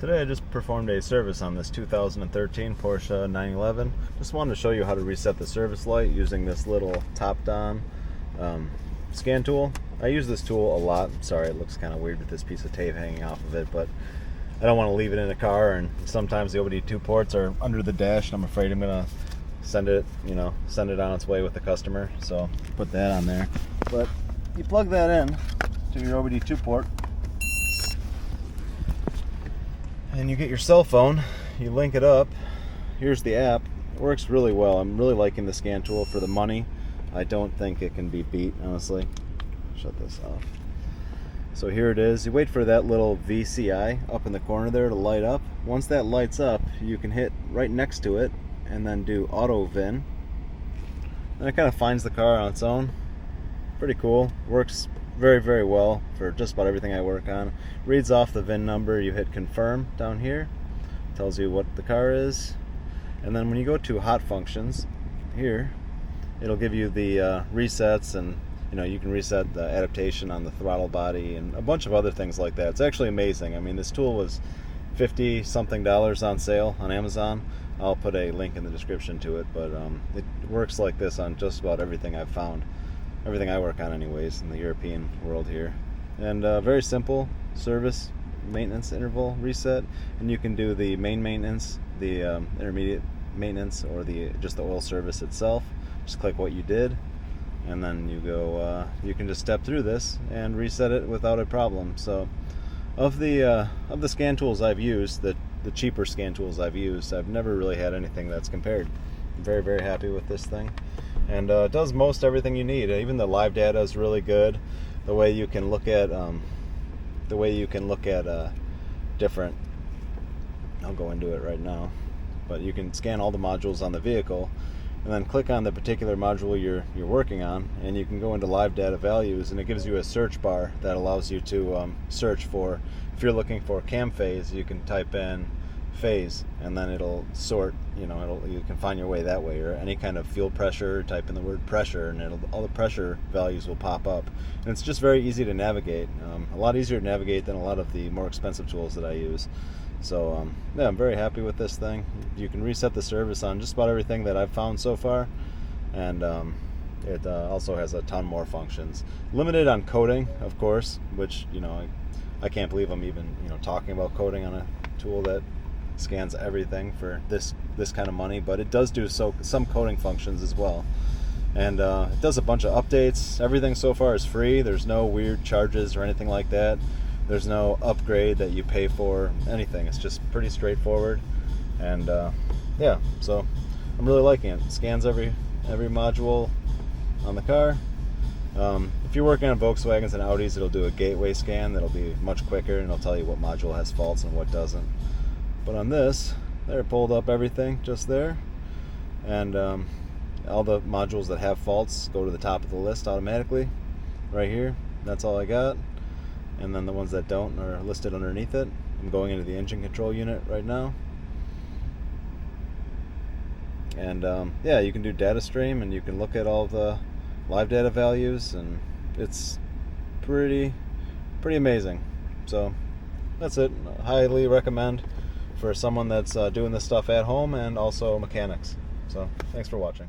Today I just performed a service on this 2013 Porsche 911. Just wanted to show you how to reset the service light using this little top-down scan tool. I use this tool a lot. Sorry, it looks kind of weird with this piece of tape hanging off of it, but I don't want to leave it in the car, and sometimes the OBD2 ports are under the dash, and I'm afraid I'm going to send it on its way with the customer, so put that on there. But you plug that in to your OBD2 port, and you get your cell phone, you link it up. Here's the app. It works really well. I'm really liking the scan tool for the money. I don't think it can be beat, honestly. Shut this off. So here it is. You wait for that little VCI up in the corner there to light up. Once that lights up, you can hit right next to it and then do auto VIN. And it kind of finds the car on its own. Pretty cool. Works very, very well for just about everything I work on. Reads off the VIN number. You hit confirm down here. Tells you what the car is. And then when you go to hot functions here, it'll give you the resets, and you can reset the adaptation on the throttle body and a bunch of other things like that. It's actually amazing. I mean, this tool was $50 something on sale on Amazon. I'll put a link in the description to it, but it works like this on just about everything I've found. Everything I work on anyways in the European world here. And very simple service maintenance interval reset, and you can do the main maintenance, the intermediate maintenance, or just the oil service itself. Just click what you did, and then you go. You can just step through this and reset it without a problem. So, of the scan tools I've used, the cheaper scan tools I've used, I've never really had anything that's compared. I'm very, very happy with this thing, and it does most everything you need. Even the live data is really good. The way you can look at different. I'll go into it right now, but you can scan all the modules on the vehicle, and then click on the particular module you're working on, and you can go into live data values, and it gives you a search bar that allows you to search for, if you're looking for cam phase, you can type in phase, and then it'll sort, you can find your way that way. Or any kind of fuel pressure, type in the word pressure, and all the pressure values will pop up. And it's just very easy to navigate, a lot easier to navigate than a lot of the more expensive tools that I use. So yeah, I'm very happy with this thing. You can reset the service on just about everything that I've found so far, and it also has a ton more functions. Limited on coding, of course, which I can't believe I'm even talking about coding on a tool that scans everything for this kind of money, but it does do some coding functions as well. And it does a bunch of updates. Everything so far is free. There's no weird charges or anything like that. There's no upgrade that you pay for, anything. It's just pretty straightforward. And yeah, so I'm really liking it. It scans every module on the car. If you're working on Volkswagens and Audis, it'll do a gateway scan that'll be much quicker, and it'll tell you what module has faults and what doesn't. But on this, there, it pulled up everything just there, and all the modules that have faults go to the top of the list automatically right here. That's all I got. And then the ones that don't are listed underneath it. I'm going into the engine control unit right now. And yeah, you can do data stream, and you can look at all the live data values, and it's pretty amazing. So that's it. I highly recommend for someone that's doing this stuff at home, and also mechanics. So thanks for watching.